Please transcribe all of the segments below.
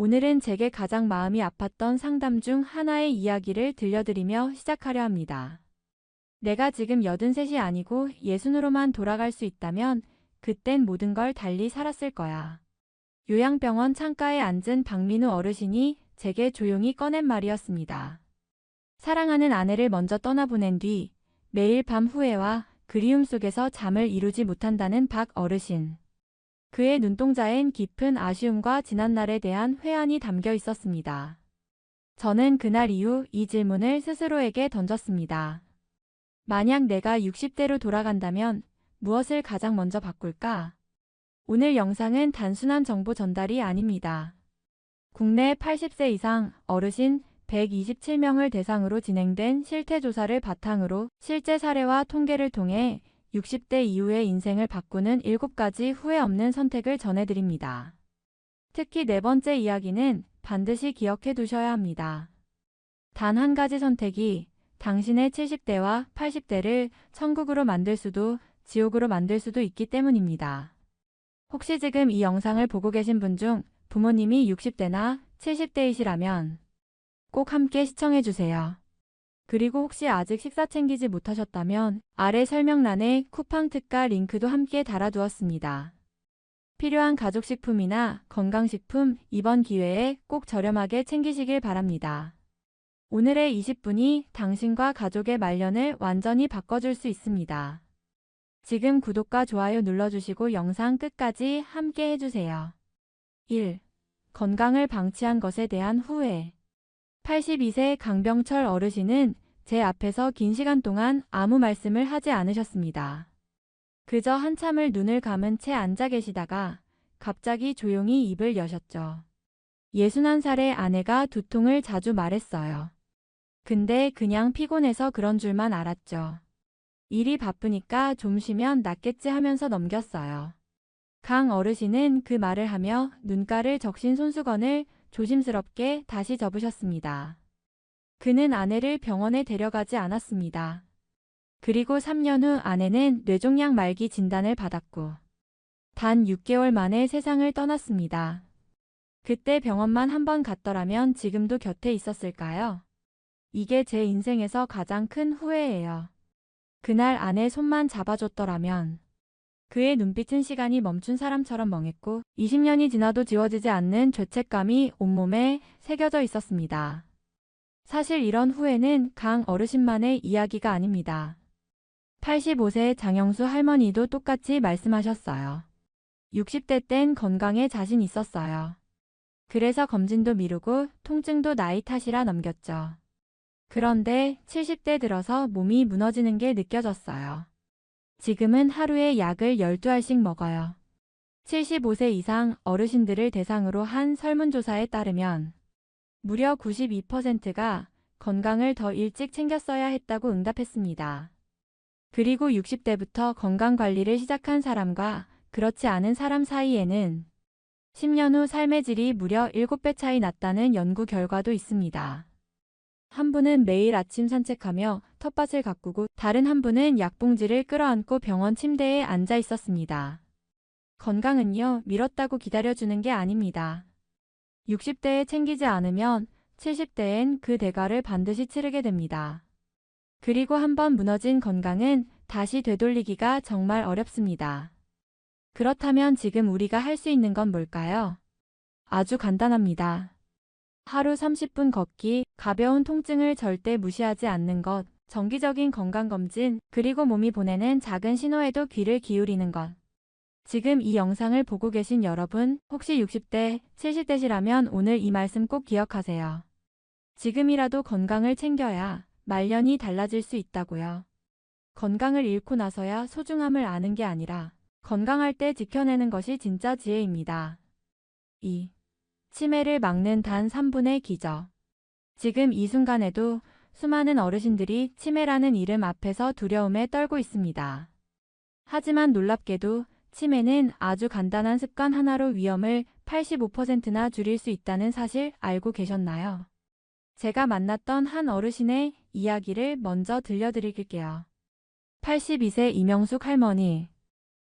오늘은 제게 가장 마음이 아팠던 상담 중 하나의 이야기를 들려드리며 시작하려 합니다. 내가 지금 83이 아니고 60으로만 돌아갈 수 있다면 그땐 모든 걸 달리 살았을 거야. 요양병원 창가에 앉은 박민우 어르신이 제게 조용히 꺼낸 말이었습니다. 사랑하는 아내를 먼저 떠나보낸 뒤 매일 밤 후회와 그리움 속에서 잠을 이루지 못한다는 박 어르신. 그의 눈동자엔 깊은 아쉬움과 지난날에 대한 회한이 담겨 있었습니다. 저는 그날 이후 이 질문을 스스로에게 던졌습니다. 만약 내가 60대로 돌아간다면 무엇을 가장 먼저 바꿀까? 오늘 영상은 단순한 정보 전달이 아닙니다. 국내 80세 이상 어르신 127명을 대상으로 진행된 실태조사를 바탕으로 실제 사례와 통계를 통해 60대 이후의 인생을 바꾸는 7가지 후회 없는 선택을 전해드립니다. 특히 네 번째 이야기는 반드시 기억해 두셔야 합니다. 단 한 가지 선택이 당신의 70대와 80대를 천국으로 만들 수도 지옥으로 만들 수도 있기 때문입니다. 혹시 지금 이 영상을 보고 계신 분 중 부모님이 60대나 70대이시라면 꼭 함께 시청해주세요. 그리고 혹시 아직 식사 챙기지 못하셨다면 아래 설명란에 쿠팡 특가 링크도 함께 달아두었습니다. 필요한 가족식품이나 건강식품 이번 기회에 꼭 저렴하게 챙기시길 바랍니다. 오늘의 20분이 당신과 가족의 말년을 완전히 바꿔줄 수 있습니다. 지금 구독과 좋아요 눌러주시고 영상 끝까지 함께 해주세요. 1. 건강을 방치한 것에 대한 후회. 82세 강병철 어르신은 제 앞에서 긴 시간 동안 아무 말씀을 하지 않으셨습니다. 그저 한참을 눈을 감은 채 앉아 계시다가 갑자기 조용히 입을 여셨죠. 61살의 아내가 두통을 자주 말했어요. 근데 그냥 피곤해서 그런 줄만 알았죠. 일이 바쁘니까 좀 쉬면 낫겠지 하면서 넘겼어요. 강 어르신은 그 말을 하며 눈가를 적신 손수건을 조심스럽게 다시 접으셨습니다. 그는 아내를 병원에 데려가지 않았습니다. 그리고 3년 후 아내는 뇌종양 말기 진단을 받았고 단 6개월 만에 세상을 떠났습니다. 그때 병원만 한 번 갔더라면 지금도 곁에 있었을까요? 이게 제 인생에서 가장 큰 후회예요. 그날 아내 손만 잡아줬더라면. 그의 눈빛은 시간이 멈춘 사람처럼 멍했고 20년이 지나도 지워지지 않는 죄책감이 온몸에 새겨져 있었습니다. 사실 이런 후회는 강 어르신만의 이야기가 아닙니다. 85세 장영수 할머니도 똑같이 말씀하셨어요. 60대 땐 건강에 자신 있었어요. 그래서 검진도 미루고 통증도 나이 탓이라 넘겼죠. 그런데 70대 들어서 몸이 무너지는 게 느껴졌어요. 지금은 하루에 약을 12알씩 먹어요. 75세 이상 어르신들을 대상으로 한 설문조사에 따르면 무려 92%가 건강을 더 일찍 챙겼어야 했다고 응답했습니다. 그리고 60대부터 건강관리를 시작한 사람과 그렇지 않은 사람 사이에는 10년 후 삶의 질이 무려 7배 차이 났다는 연구 결과도 있습니다. 한 분은 매일 아침 산책하며 텃밭을 가꾸고 다른 한 분은 약봉지를 끌어안고 병원 침대에 앉아 있었습니다. 건강은요, 미뤘다고 기다려주는 게 아닙니다. 60대에 챙기지 않으면 70대엔 그 대가를 반드시 치르게 됩니다. 그리고 한번 무너진 건강은 다시 되돌리기가 정말 어렵습니다. 그렇다면 지금 우리가 할 수 있는 건 뭘까요? 아주 간단합니다. 하루 30분 걷기, 가벼운 통증을 절대 무시하지 않는 것, 정기적인 건강검진, 그리고 몸이 보내는 작은 신호에도 귀를 기울이는 것. 지금 이 영상을 보고 계신 여러분, 혹시 60대, 70대시라면 오늘 이 말씀 꼭 기억하세요. 지금이라도 건강을 챙겨야 말년이 달라질 수 있다고요. 건강을 잃고 나서야 소중함을 아는 게 아니라 건강할 때 지켜내는 것이 진짜 지혜입니다. 2. 치매를 막는 단 3분의 기적. 지금 이 순간에도 수많은 어르신들이 치매라는 이름 앞에서 두려움에 떨고 있습니다. 하지만 놀랍게도 치매는 아주 간단한 습관 하나로 위험을 85%나 줄일 수 있다는 사실 알고 계셨나요? 제가 만났던 한 어르신의 이야기를 먼저 들려드릴게요. 82세 이명숙 할머니.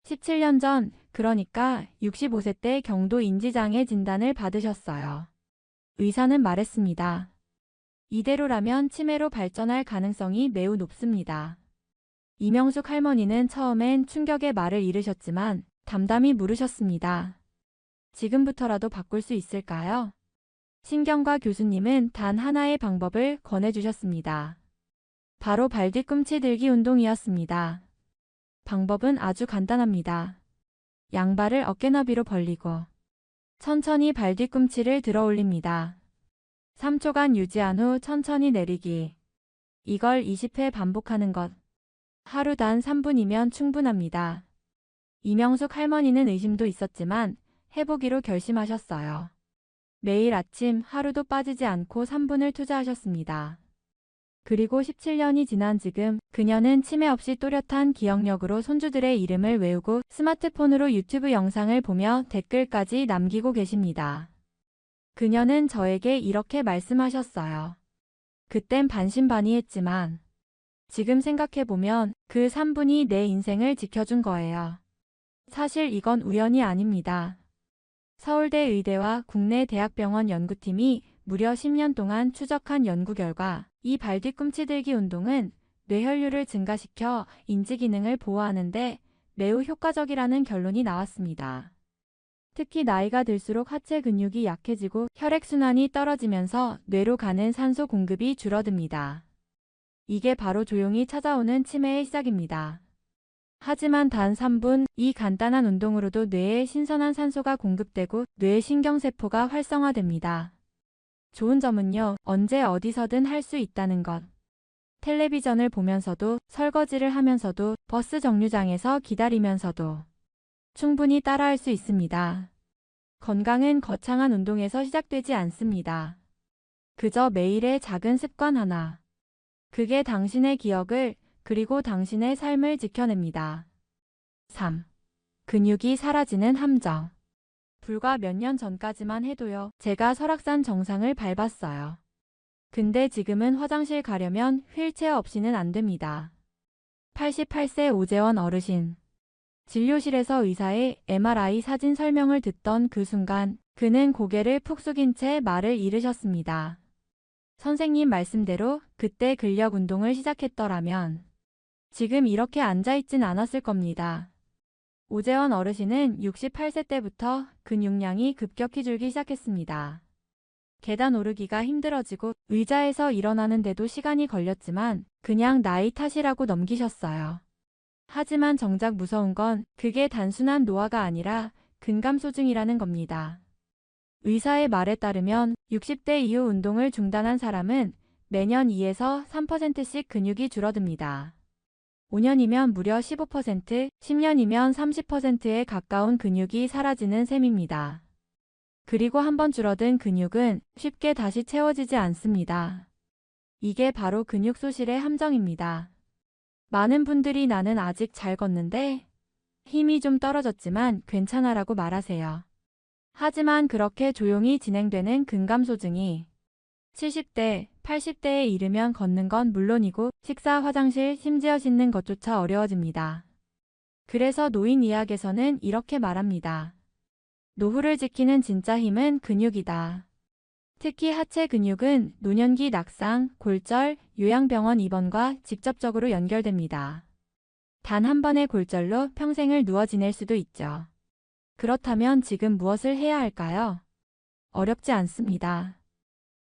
17년 전, 그러니까 65세 때 경도 인지장애 진단을 받으셨어요. 의사는 말했습니다. 이대로라면 치매로 발전할 가능성이 매우 높습니다. 이명숙 할머니는 처음엔 충격의 말을 잃으셨지만 담담히 물으셨습니다. 지금부터라도 바꿀 수 있을까요? 신경과 교수님은 단 하나의 방법을 권해주셨습니다. 바로 발뒤꿈치 들기 운동이었습니다. 방법은 아주 간단합니다. 양발을 어깨너비로 벌리고 천천히 발뒤꿈치를 들어 올립니다. 3초간 유지한 후 천천히 내리기. 이걸 20회 반복하는 것. 하루 단 3분이면 충분합니다. 이명숙 할머니는 의심도 있었지만 해보기로 결심하셨어요. 매일 아침 하루도 빠지지 않고 3분을 투자하셨습니다. 그리고 17년이 지난 지금 그녀는 치매 없이 또렷한 기억력으로 손주들의 이름을 외우고 스마트폰으로 유튜브 영상을 보며 댓글까지 남기고 계십니다. 그녀는 저에게 이렇게 말씀하셨어요. 그땐 반신반의했지만 지금 생각해보면 그 3분이 내 인생을 지켜준 거예요. 사실 이건 우연이 아닙니다. 서울대 의대와 국내 대학병원 연구팀이 무려 10년 동안 추적한 연구 결과 이 발뒤꿈치 들기 운동은 뇌혈류를 증가시켜 인지기능을 보호하는데 매우 효과적이라는 결론이 나왔습니다. 특히 나이가 들수록 하체 근육이 약해지고 혈액순환이 떨어지면서 뇌로 가는 산소 공급이 줄어듭니다. 이게 바로 조용히 찾아오는 치매의 시작입니다. 하지만 단 3분, 이 간단한 운동으로도 뇌에 신선한 산소가 공급되고 뇌 신경세포가 활성화됩니다. 좋은 점은요, 언제 어디서든 할 수 있다는 것. 텔레비전을 보면서도, 설거지를 하면서도, 버스 정류장에서 기다리면서도 충분히 따라할 수 있습니다. 건강은 거창한 운동에서 시작되지 않습니다. 그저 매일의 작은 습관 하나. 그게 당신의 기억을 그리고 당신의 삶을 지켜냅니다. 3. 근육이 사라지는 함정. 불과 몇 년 전까지만 해도요. 제가 설악산 정상을 밟았어요. 근데 지금은 화장실 가려면 휠체어 없이는 안 됩니다. 88세 오재원 어르신. 진료실에서 의사의 MRI 사진 설명을 듣던 그 순간 그는 고개를 푹 숙인 채 말을 잃으셨습니다. 선생님 말씀대로 그때 근력 운동을 시작했더라면 지금 이렇게 앉아있진 않았을 겁니다. 오재원 어르신은 68세 때부터 근육량이 급격히 줄기 시작했습니다. 계단 오르기가 힘들어지고 의자에서 일어나는데도 시간이 걸렸지만 그냥 나이 탓이라고 넘기셨어요. 하지만 정작 무서운 건 그게 단순한 노화가 아니라 근감소증이라는 겁니다. 의사의 말에 따르면 60대 이후 운동을 중단한 사람은 매년 2에서 3%씩 근육이 줄어듭니다. 5년이면 무려 15%, 10년이면 30%에 가까운 근육이 사라지는 셈입니다. 그리고 한번 줄어든 근육은 쉽게 다시 채워지지 않습니다. 이게 바로 근육 소실의 함정입니다. 많은 분들이 나는 아직 잘 걷는데 힘이 좀 떨어졌지만 괜찮아라고 말하세요. 하지만 그렇게 조용히 진행되는 근감소증이 70대, 80대에 이르면 걷는 건 물론이고 식사, 화장실, 심지어 씻는 것조차 어려워집니다. 그래서 노인의학에서는 이렇게 말합니다. 노후를 지키는 진짜 힘은 근육이다. 특히 하체 근육은 노년기 낙상, 골절, 요양병원 입원과 직접적으로 연결됩니다. 단 한 번의 골절로 평생을 누워 지낼 수도 있죠. 그렇다면 지금 무엇을 해야 할까요? 어렵지 않습니다.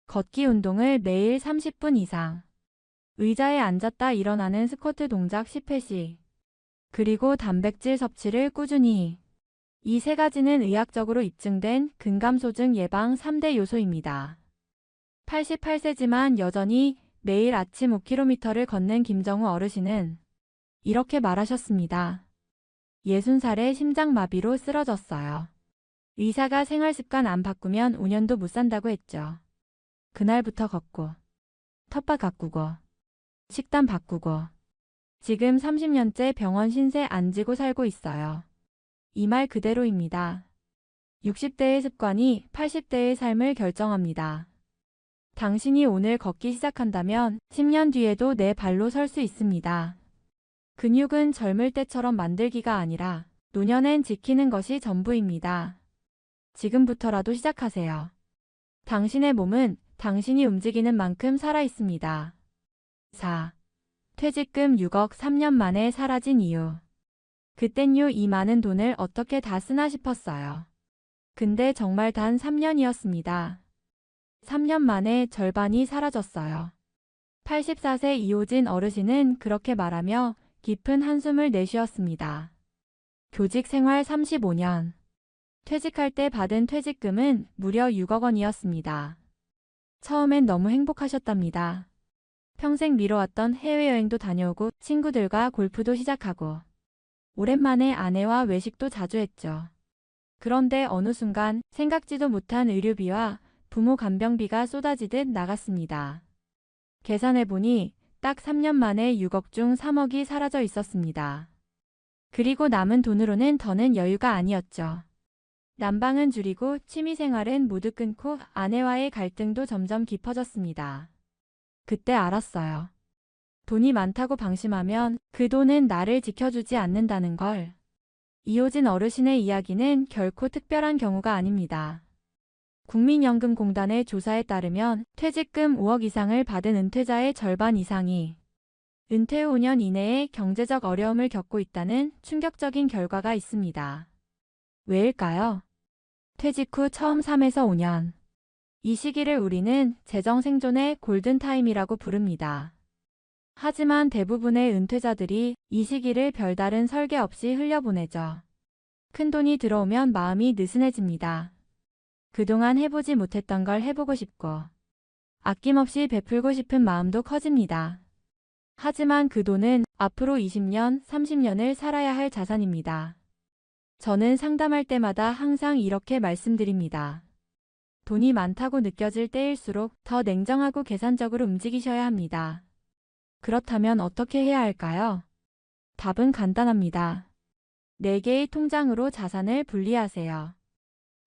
걷기 운동을 매일 30분 이상. 의자에 앉았다 일어나는 스쿼트 동작 10회씩. 그리고 단백질 섭취를 꾸준히. 이 세 가지는 의학적으로 입증된 근감소증 예방 3대 요소입니다. 88세지만 여전히 매일 아침 5km를 걷는 김정우 어르신은 이렇게 말하셨습니다. 60살에 심장마비로 쓰러졌어요. 의사가 생활습관 안 바꾸면 5년도 못 산다고 했죠. 그날부터 걷고, 텃밭 가꾸고, 식단 바꾸고, 지금 30년째 병원 신세 안 지고 살고 있어요. 이 말 그대로입니다. 60대의 습관이 80대의 삶을 결정합니다. 당신이 오늘 걷기 시작한다면 10년 뒤에도 내 발로 설 수 있습니다. 근육은 젊을 때처럼 만들기가 아니라 노년엔 지키는 것이 전부입니다. 지금부터라도 시작하세요. 당신의 몸은 당신이 움직이는 만큼 살아 있습니다. 4. 퇴직금 6억 3년 만에 사라진 이유. 그땐요 이 많은 돈을 어떻게 다 쓰나 싶었어요. 근데 정말 단 3년이었습니다. 3년 만에 절반이 사라졌어요. 84세 이호진 어르신은 그렇게 말하며 깊은 한숨을 내쉬었습니다. 교직 생활 35년. 퇴직할 때 받은 퇴직금은 무려 6억 원이었습니다. 처음엔 너무 행복하셨답니다. 평생 미뤄왔던 해외여행도 다녀오고 친구들과 골프도 시작하고 오랜만에 아내와 외식도 자주 했죠. 그런데 어느 순간 생각지도 못한 의료비와 부모 간병비가 쏟아지듯 나갔습니다. 계산해보니 딱 3년 만에 6억 중 3억이 사라져 있었습니다. 그리고 남은 돈으로는 더는 여유가 아니었죠. 난방은 줄이고 취미생활은 모두 끊고 아내와의 갈등도 점점 깊어졌습니다. 그때 알았어요. 돈이 많다고 방심하면 그 돈은 나를 지켜주지 않는다는 걸. 이호진 어르신의 이야기는 결코 특별한 경우가 아닙니다. 국민연금공단의 조사에 따르면 퇴직금 5억 이상을 받은 은퇴자의 절반 이상이 은퇴 후 5년 이내에 경제적 어려움을 겪고 있다는 충격적인 결과가 있습니다. 왜일까요? 퇴직 후 처음 3에서 5년. 이 시기를 우리는 재정 생존의 골든타임이라고 부릅니다. 하지만 대부분의 은퇴자들이 이 시기를 별다른 설계 없이 흘려보내죠. 큰돈이 들어오면 마음이 느슨해집니다. 그동안 해보지 못했던 걸 해보고 싶고 아낌없이 베풀고 싶은 마음도 커집니다. 하지만 그 돈은 앞으로 20년, 30년을 살아야 할 자산입니다. 저는 상담할 때마다 항상 이렇게 말씀드립니다. 돈이 많다고 느껴질 때일수록 더 냉정하고 계산적으로 움직이셔야 합니다. 그렇다면 어떻게 해야 할까요? 답은 간단합니다. 4개의 통장으로 자산을 분리하세요.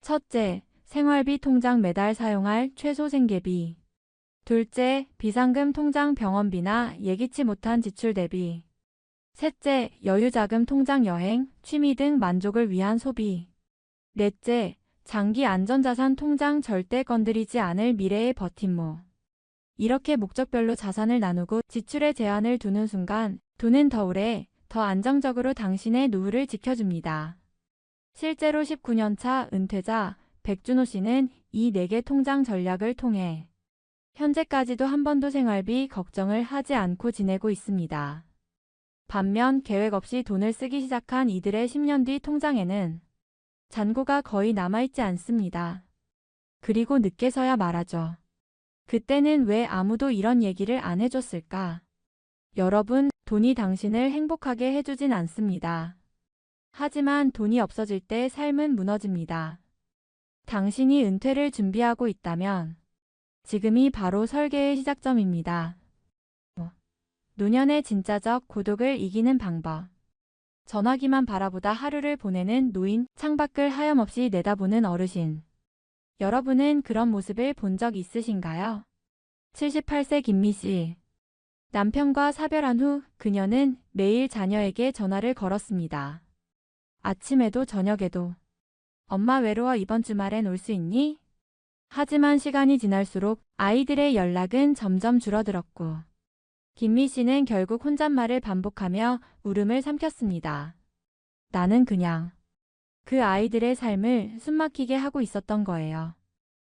첫째, 생활비 통장 매달 사용할 최소 생계비. 둘째, 비상금 통장 병원비나 예기치 못한 지출 대비. 셋째, 여유자금 통장 여행, 취미 등 만족을 위한 소비. 넷째, 장기 안전자산 통장 절대 건드리지 않을 미래의 버팀목. 이렇게 목적별로 자산을 나누고 지출에 제한을 두는 순간 돈은 더 오래, 더 안정적으로 당신의 노후를 지켜줍니다. 실제로 19년차 은퇴자 백준호 씨는 이 4개 통장 전략을 통해 현재까지도 한 번도 생활비 걱정을 하지 않고 지내고 있습니다. 반면 계획 없이 돈을 쓰기 시작한 이들의 10년 뒤 통장에는 잔고가 거의 남아있지 않습니다. 그리고 늦게서야 말하죠. 그때는 왜 아무도 이런 얘기를 안 해줬을까? 여러분, 돈이 당신을 행복하게 해주진 않습니다. 하지만 돈이 없어질 때 삶은 무너집니다. 당신이 은퇴를 준비하고 있다면 지금이 바로 설계의 시작점입니다. 노년의 진짜적 고독을 이기는 방법. 전화기만 바라보다 하루를 보내는 노인, 창밖을 하염없이 내다보는 어르신. 여러분은 그런 모습을 본 적 있으신가요? 78세 김미 씨. 남편과 사별한 후 그녀는 매일 자녀에게 전화를 걸었습니다. 아침에도 저녁에도. 엄마 외로워 이번 주말엔 올 수 있니? 하지만 시간이 지날수록 아이들의 연락은 점점 줄어들었고 김미 씨는 결국 혼잣말을 반복하며 울음을 삼켰습니다. 나는 그냥 그 아이들의 삶을 숨막히게 하고 있었던 거예요.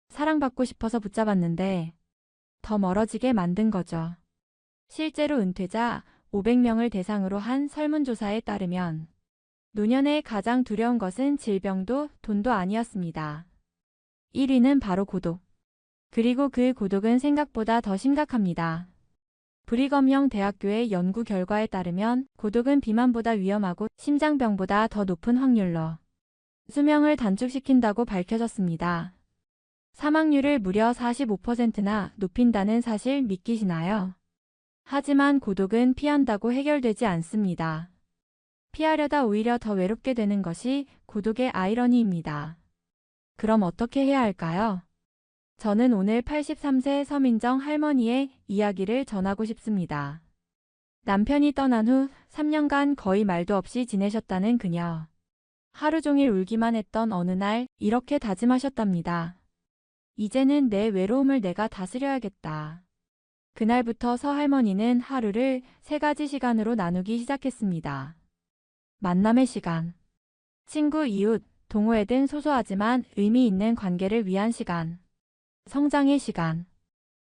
사랑받고 싶어서 붙잡았는데 더 멀어지게 만든 거죠. 실제로 은퇴자 500명을 대상으로 한 설문조사에 따르면 노년에 가장 두려운 것은 질병도 돈도 아니었습니다. 1위는 바로 고독. 그리고 그 고독은 생각보다 더 심각합니다. 브리검형 대학교의 연구 결과에 따르면 고독은 비만보다 위험하고 심장병보다 더 높은 확률로 수명을 단축시킨다고 밝혀졌습니다. 사망률을 무려 45%나 높인다는 사실 믿기시나요? 하지만 고독은 피한다고 해결되지 않습니다. 피하려다 오히려 더 외롭게 되는 것이 고독의 아이러니입니다. 그럼 어떻게 해야 할까요? 저는 오늘 83세 서민정 할머니의 이야기를 전하고 싶습니다. 남편이 떠난 후 3년간 거의 말도 없이 지내셨다는 그녀. 하루 종일 울기만 했던 어느 날 이렇게 다짐하셨답니다. 이제는 내 외로움을 내가 다스려야겠다. 그날부터 서할머니는 하루를 3가지 시간으로 나누기 시작했습니다. 만남의 시간, 친구, 이웃, 동호회 등 소소하지만 의미 있는 관계를 위한 시간, 성장의 시간,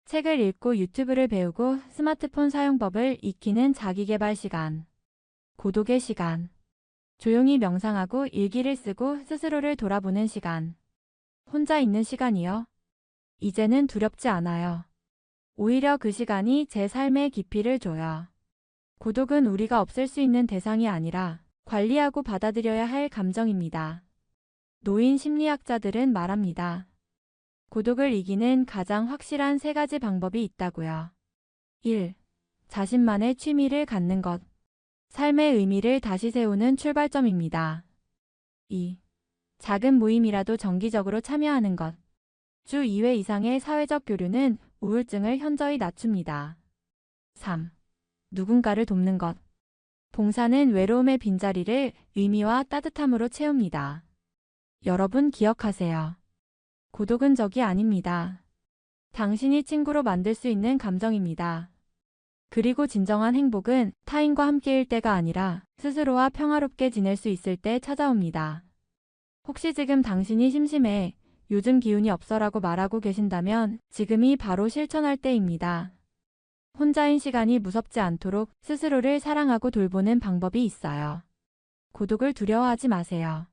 책을 읽고 유튜브를 배우고 스마트폰 사용법을 익히는 자기계발 시간, 고독의 시간, 조용히 명상하고 일기를 쓰고 스스로를 돌아보는 시간, 혼자 있는 시간이요. 이제는 두렵지 않아요. 오히려 그 시간이 제 삶의 깊이를 줘요. 고독은 우리가 없앨 수 있는 대상이 아니라 관리하고 받아들여야 할 감정입니다. 노인 심리학자들은 말합니다. 고독을 이기는 가장 확실한 3가지 방법이 있다고요. 1. 자신만의 취미를 갖는 것. 삶의 의미를 다시 세우는 출발점입니다. 2. 작은 모임이라도 정기적으로 참여하는 것. 주 2회 이상의 사회적 교류는 우울증을 현저히 낮춥니다. 3. 누군가를 돕는 것. 봉사는 외로움의 빈자리를 의미와 따뜻함으로 채웁니다. 여러분 기억하세요. 고독은 적이 아닙니다. 당신이 친구로 만들 수 있는 감정입니다. 그리고 진정한 행복은 타인과 함께일 때가 아니라 스스로와 평화롭게 지낼 수 있을 때 찾아옵니다. 혹시 지금 당신이 심심해, 요즘 기운이 없어라고 말하고 계신다면 지금이 바로 실천할 때입니다. 혼자인 시간이 무섭지 않도록 스스로를 사랑하고 돌보는 방법이 있어요. 고독을 두려워하지 마세요.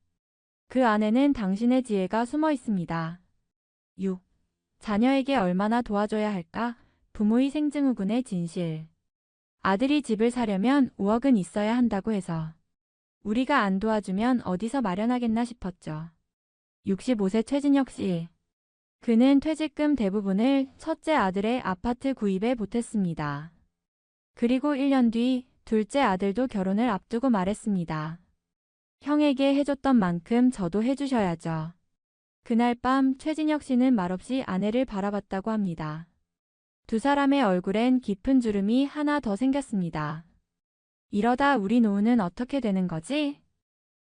그 안에는 당신의 지혜가 숨어 있습니다. 6. 자녀에게 얼마나 도와줘야 할까? 부모의 생증후군의 진실. 아들이 집을 사려면 5억은 있어야 한다고 해서 우리가 안 도와주면 어디서 마련하겠나 싶었죠. 65세 최진혁 씨. 그는 퇴직금 대부분을 첫째 아들의 아파트 구입에 보탰습니다. 그리고 1년 뒤 둘째 아들도 결혼을 앞두고 말했습니다. 형에게 해줬던 만큼 저도 해주셔야죠. 그날 밤 최진혁 씨는 말없이 아내를 바라봤다고 합니다. 두 사람의 얼굴엔 깊은 주름이 하나 더 생겼습니다. 이러다 우리 노후는 어떻게 되는 거지?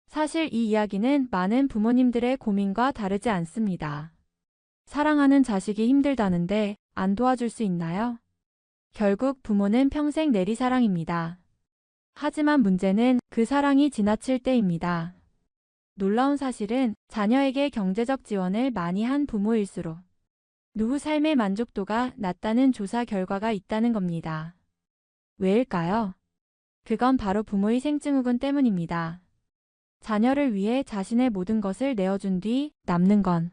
사실 이 이야기는 많은 부모님들의 고민과 다르지 않습니다. 사랑하는 자식이 힘들다는데 안 도와줄 수 있나요? 결국 부모는 평생 내리사랑입니다. 하지만 문제는 그 사랑이 지나칠 때입니다. 놀라운 사실은 자녀에게 경제적 지원을 많이 한 부모일수록 노후 삶의 만족도가 낮다는 조사 결과가 있다는 겁니다. 왜일까요? 그건 바로 부모의 생증후군 때문입니다. 자녀를 위해 자신의 모든 것을 내어준 뒤 남는 건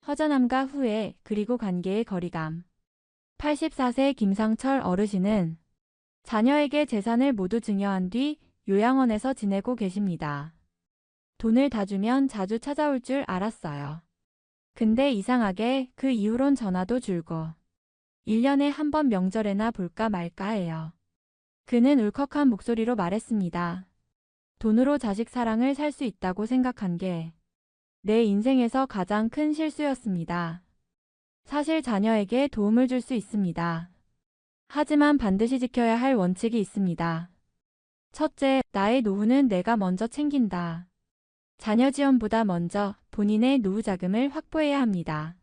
허전함과 후회, 그리고 관계의 거리감. 84세 김상철 어르신은 자녀에게 재산을 모두 증여한 뒤 요양원에서 지내고 계십니다. 돈을 다 주면 자주 찾아올 줄 알았어요. 근데 이상하게 그 이후론 전화도 줄고 1년에 한 번 명절에나 볼까 말까 해요. 그는 울컥한 목소리로 말했습니다. 돈으로 자식 사랑을 살 수 있다고 생각한 게 내 인생에서 가장 큰 실수였습니다. 사실 자녀에게 도움을 줄 수 있습니다. 하지만 반드시 지켜야 할 원칙이 있습니다. 첫째, 나의 노후는 내가 먼저 챙긴다. 자녀 지원보다 먼저 본인의 노후 자금을 확보해야 합니다.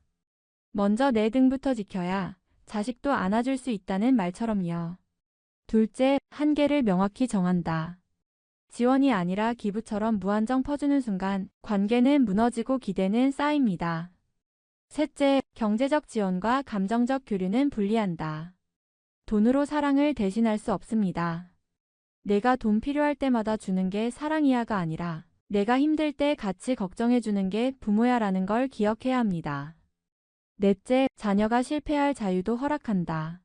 먼저 내 등부터 지켜야 자식도 안아줄 수 있다는 말처럼요. 둘째, 한계를 명확히 정한다. 지원이 아니라 기부처럼 무한정 퍼주는 순간 관계는 무너지고 기대는 쌓입니다. 셋째, 경제적 지원과 감정적 교류는 분리한다. 돈으로 사랑을 대신할 수 없습니다. 내가 돈 필요할 때마다 주는 게 사랑이야가 아니라 내가 힘들 때 같이 걱정해주는 게 부모야라는 걸 기억해야 합니다. 넷째, 자녀가 실패할 자유도 허락한다.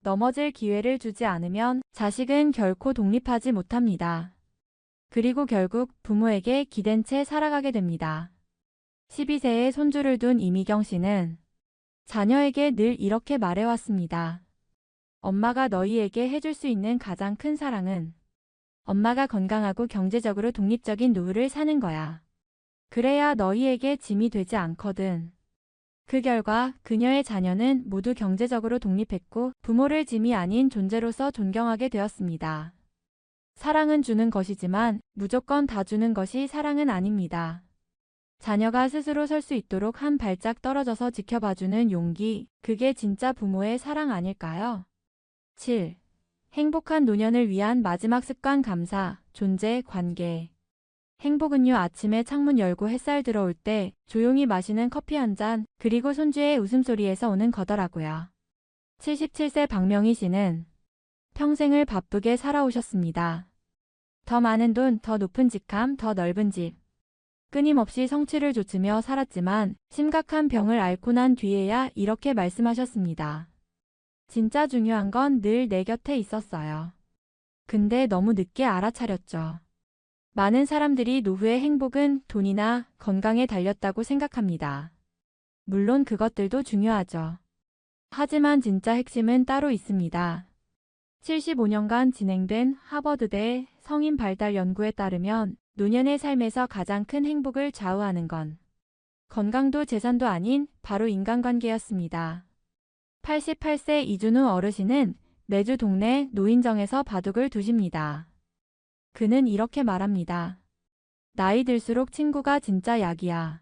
넘어질 기회를 주지 않으면 자식은 결코 독립하지 못합니다. 그리고 결국 부모에게 기댄 채 살아가게 됩니다. 12세의 손주를 둔 이미경 씨는 자녀에게 늘 이렇게 말해왔습니다. 엄마가 너희에게 해줄 수 있는 가장 큰 사랑은 엄마가 건강하고 경제적으로 독립적인 노후를 사는 거야. 그래야 너희에게 짐이 되지 않거든. 그 결과 그녀의 자녀는 모두 경제적으로 독립했고 부모를 짐이 아닌 존재로서 존경하게 되었습니다. 사랑은 주는 것이지만 무조건 다 주는 것이 사랑은 아닙니다. 자녀가 스스로 설 수 있도록 한 발짝 떨어져서 지켜봐주는 용기, 그게 진짜 부모의 사랑 아닐까요? 7. 행복한 노년을 위한 마지막 습관 감사, 존재, 관계. 행복은요, 아침에 창문 열고 햇살 들어올 때 조용히 마시는 커피 한 잔, 그리고 손주의 웃음소리에서 오는 거더라고요. 77세 박명희 씨는 평생을 바쁘게 살아오셨습니다. 더 많은 돈, 더 높은 직함, 더 넓은 집. 끊임없이 성취를 좇으며 살았지만 심각한 병을 앓고 난 뒤에야 이렇게 말씀하셨습니다. 진짜 중요한 건 늘 내 곁에 있었어요. 근데 너무 늦게 알아차렸죠. 많은 사람들이 노후의 행복은 돈이나 건강에 달렸다고 생각합니다. 물론 그것들도 중요하죠. 하지만 진짜 핵심은 따로 있습니다. 75년간 진행된 하버드대 성인 발달 연구에 따르면 노년의 삶에서 가장 큰 행복을 좌우하는 건 건강도 재산도 아닌 바로 인간관계였습니다. 88세 이준우 어르신은 매주 동네 노인정에서 바둑을 두십니다. 그는 이렇게 말합니다. 나이 들수록 친구가 진짜 약이야.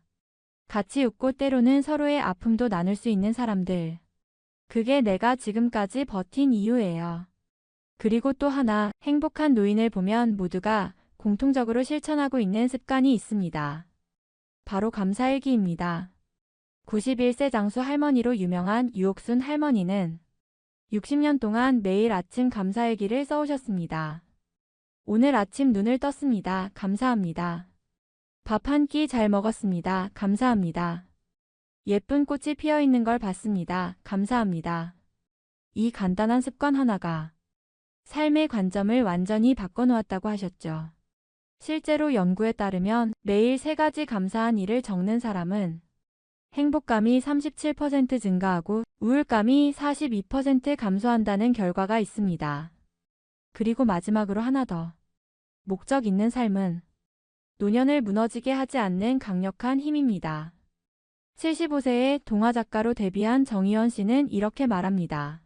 같이 웃고 때로는 서로의 아픔도 나눌 수 있는 사람들. 그게 내가 지금까지 버틴 이유예요. 그리고 또 하나, 행복한 노인을 보면 모두가 공통적으로 실천하고 있는 습관이 있습니다. 바로 감사일기입니다. 91세 장수 할머니로 유명한 유옥순 할머니는 60년 동안 매일 아침 감사일기를 써오셨습니다. 오늘 아침 눈을 떴습니다. 감사합니다. 밥 한 끼 잘 먹었습니다. 감사합니다. 예쁜 꽃이 피어 있는 걸 봤습니다. 감사합니다. 이 간단한 습관 하나가 삶의 관점을 완전히 바꿔놓았다고 하셨죠. 실제로 연구에 따르면 매일 3가지 감사한 일을 적는 사람은 행복감이 37% 증가하고 우울감이 42% 감소한다는 결과가 있습니다. 그리고 마지막으로 하나 더. 목적 있는 삶은 노년을 무너지게 하지 않는 강력한 힘입니다. 75세의 동화작가로 데뷔한 정희원 씨는 이렇게 말합니다.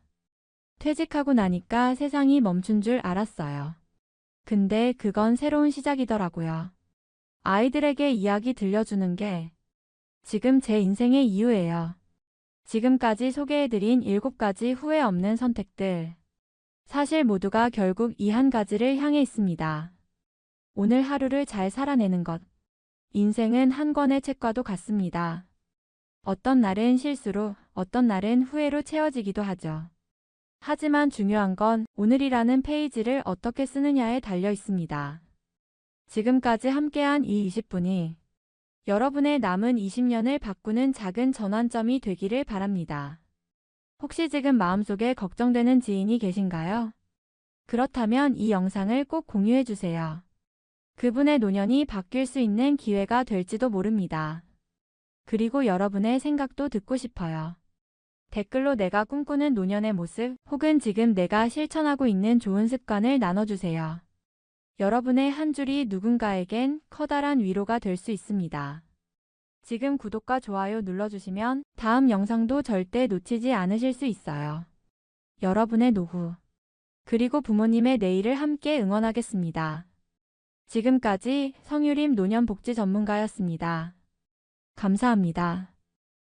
퇴직하고 나니까 세상이 멈춘 줄 알았어요. 근데 그건 새로운 시작이더라고요. 아이들에게 이야기 들려주는 게 지금 제 인생의 이유예요. 지금까지 소개해드린 7가지 후회 없는 선택들. 사실 모두가 결국 이 한 가지를 향해 있습니다. 오늘 하루를 잘 살아내는 것. 인생은 한 권의 책과도 같습니다. 어떤 날은 실수로, 어떤 날은 후회로 채워지기도 하죠. 하지만 중요한 건 오늘이라는 페이지를 어떻게 쓰느냐에 달려 있습니다. 지금까지 함께한 이 20분이 여러분의 남은 20년을 바꾸는 작은 전환점이 되기를 바랍니다. 혹시 지금 마음속에 걱정되는 지인이 계신가요? 그렇다면 이 영상을 꼭 공유해주세요. 그분의 노년이 바뀔 수 있는 기회가 될지도 모릅니다. 그리고 여러분의 생각도 듣고 싶어요. 댓글로 내가 꿈꾸는 노년의 모습 혹은 지금 내가 실천하고 있는 좋은 습관을 나눠주세요. 여러분의 한 줄이 누군가에겐 커다란 위로가 될 수 있습니다. 지금 구독과 좋아요 눌러주시면 다음 영상도 절대 놓치지 않으실 수 있어요. 여러분의 노후 그리고 부모님의 내일을 함께 응원하겠습니다. 지금까지 성유림 노년복지 전문가였습니다. 감사합니다.